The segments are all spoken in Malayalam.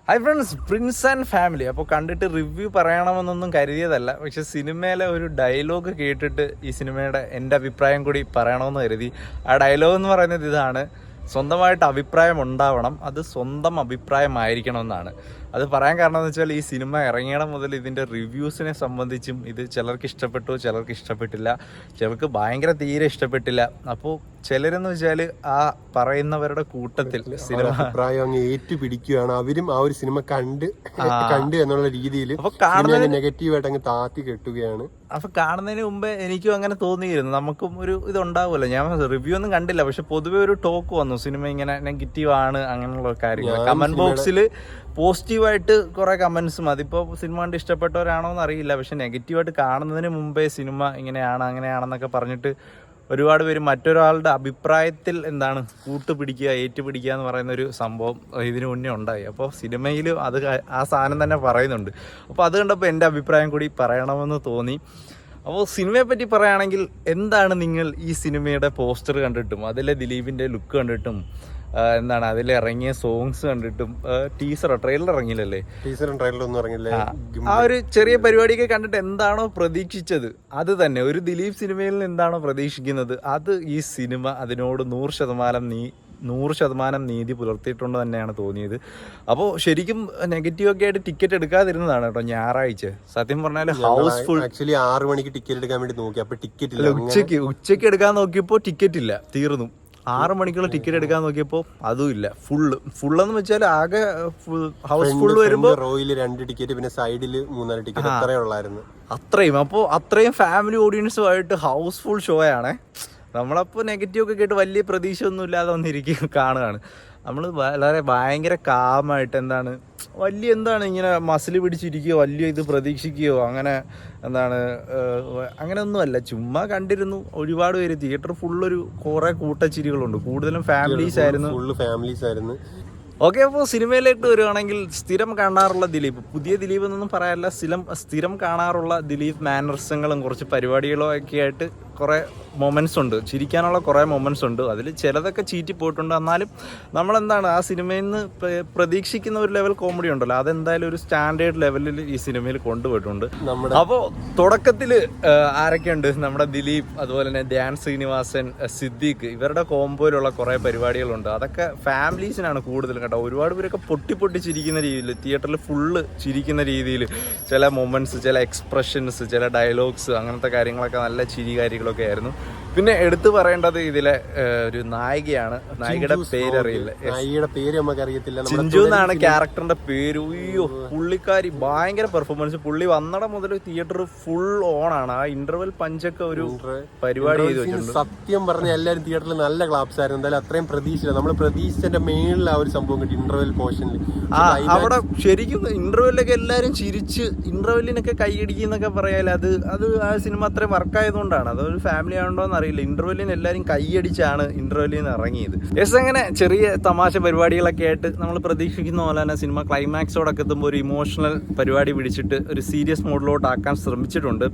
Hi friends, Prince and family. അപ്പോൾ കണ്ടിട്ട് റിവ്യൂ പറയണമെന്നൊന്നും കരുതിയതല്ല, പക്ഷെ സിനിമയിലെ ഒരു ഡയലോഗ് കേട്ടിട്ട് ഈ സിനിമയുടെ എൻ്റെ അഭിപ്രായം കൂടി പറയണമെന്ന് കരുതി. ആ ഡയലോഗ് എന്ന് പറയുന്നത് ഇതാണ്: സ്വന്തമായിട്ട് അഭിപ്രായം ഉണ്ടാവണം, അത് സ്വന്തം അഭിപ്രായമായിരിക്കണം എന്നാണ്. അത് പറയാൻ കാരണം എന്ന് വെച്ചാൽ, ഈ സിനിമ ഇറങ്ങിയിടം മുതൽ ഇതിൻ്റെ റിവ്യൂസിനെ സംബന്ധിച്ചും ഇത് ചിലർക്ക് ഇഷ്ടപ്പെട്ടു, ചിലർക്ക് ഇഷ്ടപ്പെട്ടില്ല, ചിലർക്ക് ഭയങ്കര തീരെ ഇഷ്ടപ്പെട്ടില്ല. അപ്പോൾ ചിലരെന്ന് വെച്ചാൽ ആ പറയുന്നവരുടെ കൂട്ടത്തിൽ സിനിമ അഭിപ്രായം അങ്ങ് ഏറ്റുപിടിക്കുകയാണ്. അവരും ആ ഒരു സിനിമ കണ്ട് എന്നുള്ള രീതിയിൽ നെഗറ്റീവായിട്ട് അങ്ങ് താത്തി കെട്ടുകയാണ്. അപ്പൊ കാണുന്നതിന് മുമ്പേ എനിക്കും അങ്ങനെ തോന്നിയിരുന്നു, നമുക്കും ഒരു ഇതുണ്ടാവുമല്ലോ. ഞാൻ റിവ്യൂ ഒന്നും കണ്ടില്ല, പക്ഷെ പൊതുവെ ഒരു ടോക്ക് വന്നു സിനിമ ഇങ്ങനെ നെഗറ്റീവ് ആണ് അങ്ങനെയുള്ള കാര്യങ്ങൾ. കമന്റ് ബോക്സിൽ പോസിറ്റീവായിട്ട് കുറെ കമന്റ്സും, അതിപ്പോ സിനിമ കണ്ട് ഇഷ്ടപ്പെട്ടവരാണോ എന്ന് അറിയില്ല, പക്ഷെ നെഗറ്റീവായിട്ട് കാണുന്നതിന് മുമ്പേ സിനിമ ഇങ്ങനെയാണ് അങ്ങനെയാണെന്നൊക്കെ പറഞ്ഞിട്ട് ഒരുപാട് പേര് മറ്റൊരാളുടെ അഭിപ്രായത്തിൽ എന്താണ് കൂട്ടുപിടിക്കുക, ഏറ്റുപിടിക്കുക എന്ന് പറയുന്ന ഒരു സംഭവം ഇതിനു മുന്നേ ഉണ്ടായി. അപ്പോൾ സിനിമയിൽ അത് ആ സാധനം തന്നെ പറയുന്നുണ്ട്. അപ്പോൾ അത് കണ്ടപ്പോൾ എൻ്റെ അഭിപ്രായം കൂടി പറയണമെന്ന് തോന്നി. അപ്പോൾ സിനിമയെ പറ്റി പറയുകയാണെങ്കിൽ, എന്താണ് നിങ്ങൾ ഈ സിനിമയുടെ പോസ്റ്റർ കണ്ടിട്ടും അതിലെ ദിലീപിൻ്റെ ലുക്ക് കണ്ടിട്ടും എന്താണ് അതിൽ ഇറങ്ങിയ സോങ്സ് കണ്ടിട്ടും, ട്രെയിലർ ഇറങ്ങിയില്ലല്ലേ, ആ ഒരു ചെറിയ പരിപാടിയൊക്കെ കണ്ടിട്ട് എന്താണോ പ്രതീക്ഷിച്ചത് അത് തന്നെ, ഒരു ദിലീപ് സിനിമയിൽ നിന്ന് എന്താണോ പ്രതീക്ഷിക്കുന്നത് അത് ഈ സിനിമ അതിനോട് 100% നീതി പുലർത്തിയിട്ടുണ്ട് തന്നെയാണ് തോന്നിയത്. അപ്പോൾ ശരിക്കും നെഗറ്റീവൊക്കെ ആയിട്ട് ടിക്കറ്റ് എടുക്കാതിരുന്നതാണ് കേട്ടോ ഞായറാഴ്ച. സത്യം പറഞ്ഞാൽ ഹൗസ്ഫുൾ. ആക്ച്വലി 6 മണിക്ക് ടിക്കറ്റ് എടുക്കാൻ വേണ്ടി നോക്കി, അപ്പൊ ടിക്കറ്റ് ഇല്ല. ഉച്ചയ്ക്ക് എടുക്കാൻ നോക്കിയപ്പോൾ ടിക്കറ്റ് ഇല്ല, തീർന്നു. 6 മണിക്കുള്ള ടിക്കറ്റ് എടുക്കാൻ നോക്കിയപ്പോൾ അതും ഇല്ല. ഫുള്ളെന്ന് വെച്ചാൽ ആകെ ഹൗസ്ഫുൾ വരുമ്പോൾ റോയില് 2 ടിക്കറ്റ്, പിന്നെ സൈഡില് 3 ടിക്കറ്റ് അത്രേ ഉള്ളായിരുന്നു. അപ്പോൾ അത്രയും ഫാമിലി ഓഡിയൻസുമായിട്ട് ഹൗസ്ഫുൾ ഷോ ആണ്. നമ്മളപ്പോൾ നെഗറ്റീവ് ഒക്കെ കേട്ട് വലിയ പ്രതീക്ഷ ഒന്നും ഇല്ലാതെ വന്നിരിക്കും കാണുകയാണ്. നമ്മൾ ഭയങ്കര കാമായിട്ട് എന്താണ് ഇങ്ങനെ മസിൽ പിടിച്ചിരിക്കുകയോ വലിയ ഇത് പ്രതീക്ഷിക്കുകയോ അങ്ങനെയൊന്നുമല്ല. ചുമ്മാ കണ്ടിരുന്നു. ഒരുപാട് പേര്, തിയേറ്റർ ഫുള്ളൊരു കുറെ കൂട്ടച്ചിരികളുണ്ട്, കൂടുതലും ഫാമിലീസ് ആയിരുന്നു. ഓക്കെ, അപ്പോൾ സിനിമയിലേക്ക് വരുവാണെങ്കിൽ, സ്ഥിരം കാണാറുള്ള ദിലീപ്, പുതിയ ദിലീപ് എന്നൊന്നും പറയാറില്ല, സ്ഥിരം കാണാറുള്ള ദിലീപ് മാനർസങ്ങളും കുറച്ച് പരിപാടികളും ഒക്കെ ആയിട്ട് കുറേ മൊമെൻറ്റ്സ് ഉണ്ട്, ചിരിക്കാനുള്ള കുറേ മൊമെൻറ്റ്സ് ഉണ്ട്. അതിൽ ചിലതൊക്കെ ചീറ്റി പോയിട്ടുണ്ട്. എന്നാലും നമ്മളെന്താണ് ആ സിനിമയിൽ നിന്ന് പ്രതീക്ഷിക്കുന്ന ഒരു ലെവൽ കോമഡി ഉണ്ടല്ലോ, അതെന്തായാലും ഒരു സ്റ്റാൻഡേർഡ് ലെവലിൽ ഈ സിനിമയിൽ കൊണ്ടുപോയിട്ടുണ്ട്. അപ്പോൾ തുടക്കത്തിൽ ആരൊക്കെയുണ്ട്? നമ്മുടെ ദിലീപ്, അതുപോലെ തന്നെ ധ്യാൻ ശ്രീനിവാസൻ, സിദ്ദീഖ്, ഇവരുടെ കോംബോയിലുള്ള കുറേ പരിപാടികളുണ്ട്. അതൊക്കെ ഫാമിലീസിനാണ് കൂടുതലും കേട്ടോ. ഒരുപാട് പേരൊക്കെ പൊട്ടി ചിരിക്കുന്ന രീതിയിൽ, തിയേറ്ററിൽ ഫുള്ള് ചിരിക്കുന്ന രീതിയിൽ ചില മൊമെൻറ്റ്സ്, ചില എക്സ്പ്രഷൻസ്, ചില ഡയലോഗ്സ്, അങ്ങനത്തെ കാര്യങ്ങളൊക്കെ നല്ല ചിരി കാര്യങ്ങളൊക്കെ ആയിരുന്നു. പിന്നെ എടുത്തു പറയേണ്ടത് ഇതിലെ ഒരു നായികയാണ്. നായികയുടെ പേരറിയില്ല, ചിഞ്ചു എന്നാണ് ക്യാരക്ടറിന്റെ പേര്. അയ്യോ, പുള്ളിക്കാരി ഭയങ്കര പെർഫോമൻസ്. പുള്ളി വന്നിടം മുതൽ തിയേറ്റർ ഫുൾ ഓൺ ആണ്. ആ ഇന്റർവെൽ പഞ്ചൊക്കെ ഒരു പരിപാടി ചെയ്ത് വെച്ചിട്ടുണ്ട്. സത്യം പറഞ്ഞ എല്ലാവരും തിയേറ്ററിൽ നല്ല ക്ലാപ്സ് ആയിരുന്നു. എന്തായാലും അത്രയും പ്രതീക്ഷിച്ചില്ല. നമ്മൾ പ്രതീക്ഷിച്ചതിന്റെ മേളിൽ ആ ഒരു സംഭവം കിട്ടി ഇന്റർവെൽ പോർഷനിൽ. അവിടെ ശരിക്കും ഇന്റർവെല്ലൊക്കെ എല്ലാവരും ചിരിച്ച് ഇന്റർവെല്ലിനൊക്കെ കൈയടിക്കുന്നൊക്കെ പറയാല്, അത് ആ സിനിമ അത്രയും വർക്കായതുകൊണ്ടാണ്. അതൊരു ഫാമിലി ആണോ എന്നറിയില്ല. ഇന്റർവെല്ലിന് എല്ലാവരും കൈയടിച്ചാണ് ഇന്റർവെല്ലിൽ നിന്ന് ഇറങ്ങിയത്. അങ്ങനെ ചെറിയ തമാശ പരിപാടികളൊക്കെ ആയിട്ട് നമ്മൾ പ്രതീക്ഷിക്കുന്ന പോലെ തന്നെ സിനിമ ക്ലൈമാക്സോടൊക്കെ എത്തുമ്പോൾ ഒരു ഇമോഷണൽ പരിപാടി പിടിച്ചിട്ട് ഒരു സീരിയസ് മോഡിലോട്ട് ആക്കാൻ ശ്രമിച്ചിട്ടുണ്ട്.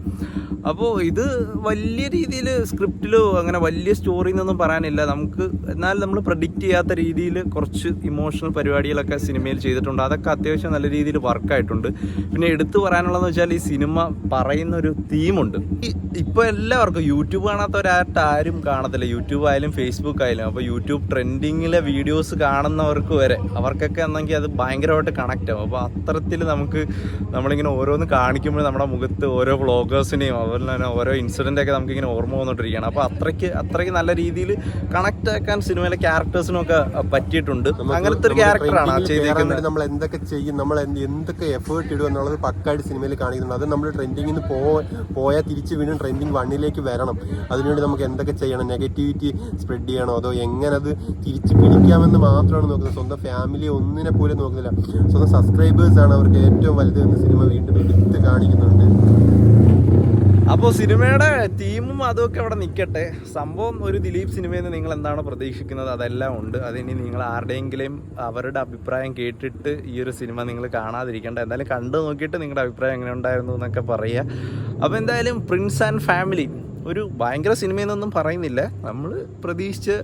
അപ്പോൾ ഇത് വലിയ രീതിയിൽ സ്ക്രിപ്റ്റിലോ അങ്ങനെ വലിയ സ്റ്റോറി എന്നൊന്നും പറയാനില്ല നമുക്ക്. എന്നാൽ നമ്മൾ പ്രഡിക്റ്റ് ചെയ്യാത്ത രീതിയിൽ കുറച്ച് ഇമോഷണൽ പരിപാടികളൊക്കെ സിനിമയിൽ ചെയ്തിട്ടുണ്ട്. അതൊക്കെ അത്യാവശ്യം നല്ല രീതിയിൽ വർക്കായിട്ടുണ്ട്. പിന്നെ എടുത്തു പറയാനുള്ളതെന്ന് വെച്ചാൽ, ഈ സിനിമ പറയുന്ന ഒരു തീമുണ്ട്. ഇപ്പോൾ എല്ലാവർക്കും യൂട്യൂബ് കാണാത്തവരായിട്ട് ആരും കാണത്തില്ല, യൂട്യൂബ് ആയാലും ഫേസ്ബുക്ക് ആയാലും. അപ്പോൾ യൂട്യൂബ് ട്രെൻഡിങ്ങിലെ വീഡിയോസ് കാണുന്നവർക്ക് വരെ അവർക്കൊക്കെ എന്നെങ്കിൽ അത് ഭയങ്കരമായിട്ട് കണക്റ്റ് ആവും. അപ്പോൾ അത്തരത്തിൽ നമ്മളിങ്ങനെ ഓരോന്ന് കാണിക്കുമ്പോൾ നമ്മുടെ മുഖത്ത് ഓരോ വ്ളോഗേഴ്സിനെയും അതുപോലെ തന്നെ ഓരോ ഇൻസിഡൻ്റൊക്കെ നമുക്കിങ്ങനെ ഓർമ്മ വന്നുകൊണ്ടിരിക്കുകയാണ്. അപ്പോൾ അത്രയ്ക്ക് നല്ല രീതിയിൽ കണക്റ്റ് ആക്കാൻ സിനിമയിലെ ക്യാരക്ടേഴ്സിനും ഒക്കെ പറ്റിയിട്ടുണ്ട്. അങ്ങനത്തെ ഒരു ക്യാരക്ടറാണ് ചെയ്തിരിക്കുന്നത്. നമ്മൾ എന്തൊക്കെ ചെയ്യും, നമ്മൾ എന്തൊക്കെ എഫേർട്ട് ഇടും എന്നുള്ളത് പക്കായിട്ട് സിനിമയിൽ കാണിക്കുന്നുണ്ട്. അത് നമ്മൾ ട്രെൻഡിങ്ങിൽ നിന്ന് പോയാൽ തിരിച്ച് വീണ്ടും ട്രെൻഡിങ് 1ലേക്ക് വരണം. അതിനുവേണ്ടി നമുക്ക് എന്തൊക്കെ ചെയ്യണം, നെഗറ്റിവിറ്റി സ്പ്രെഡ് ചെയ്യണോ അതോ എങ്ങനെ അത് തിരിച്ച് പിടിക്കാമെന്ന് മാത്രമാണ് നോക്കുന്നത്. സ്വന്തം ഫാമിലി ഒന്നിനെ പോലും നോക്കുന്നില്ല. സ്വന്തം സബ്സ്ക്രൈബേഴ്സ് ആണ് അവർക്ക് ഏറ്റവും വലുതെന്ന് സിനിമ വീണ്ടും എടുത്ത് കാണിക്കുന്നുണ്ട്. അപ്പോൾ സിനിമയുടെ തീമും അതൊക്കെ അവിടെ നിൽക്കട്ടെ. സംഭവം ഒരു ദിലീപ് സിനിമയിൽ നിന്ന് നിങ്ങൾ എന്താണോ പ്രതീക്ഷിക്കുന്നത് അതെല്ലാം ഉണ്ട്. അതിനി നിങ്ങൾ ആരുടെയെങ്കിലും അവരുടെ അഭിപ്രായം കേട്ടിട്ട് ഈ ഒരു സിനിമ നിങ്ങൾ കാണാതിരിക്കേണ്ട. എന്തായാലും കണ്ടു നോക്കിയിട്ട് നിങ്ങളുടെ അഭിപ്രായം എങ്ങനെ ഉണ്ടായിരുന്നു എന്നൊക്കെ പറയുക. അപ്പോൾ എന്തായാലും പ്രിൻസ് ആൻഡ് ഫാമിലി ഒരു ഭയങ്കര സിനിമയെന്നൊന്നും പറയുന്നില്ല. നമ്മൾ പ്രതീക്ഷിച്ച്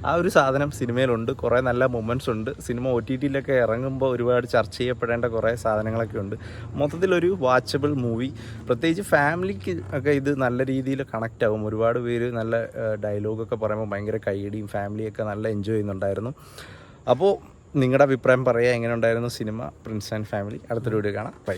ആ ഒരു സാധനം സിനിമയിലുണ്ട്. കുറേ നല്ല മൊമെൻറ്റ്സ് ഉണ്ട്. സിനിമ OTT-യിലൊക്കെ ഇറങ്ങുമ്പോൾ ഒരുപാട് ചർച്ച ചെയ്യപ്പെടേണ്ട കുറേ സാധനങ്ങളൊക്കെ ഉണ്ട്. മൊത്തത്തിലൊരു വാച്ചബിൾ മൂവി. പ്രത്യേകിച്ച് ഫാമിലിക്ക് ഒക്കെ ഇത് നല്ല രീതിയിൽ കണക്റ്റ് ആകും. ഒരുപാട് പേര് നല്ല ഡയലോഗൊക്കെ പറയുമ്പോൾ ഭയങ്കര കൈയടിയും ഫാമിലിയൊക്കെ നല്ല എൻജോയ് ചെയ്യുന്നുണ്ടായിരുന്നു. അപ്പോൾ നിങ്ങളുടെ അഭിപ്രായം പറയുക, എങ്ങനെ ഉണ്ടായിരുന്നു സിനിമ പ്രിൻസ് ആൻഡ് ഫാമിലി. അടുത്തൊരു വീഡിയോ കാണാം. ബൈ.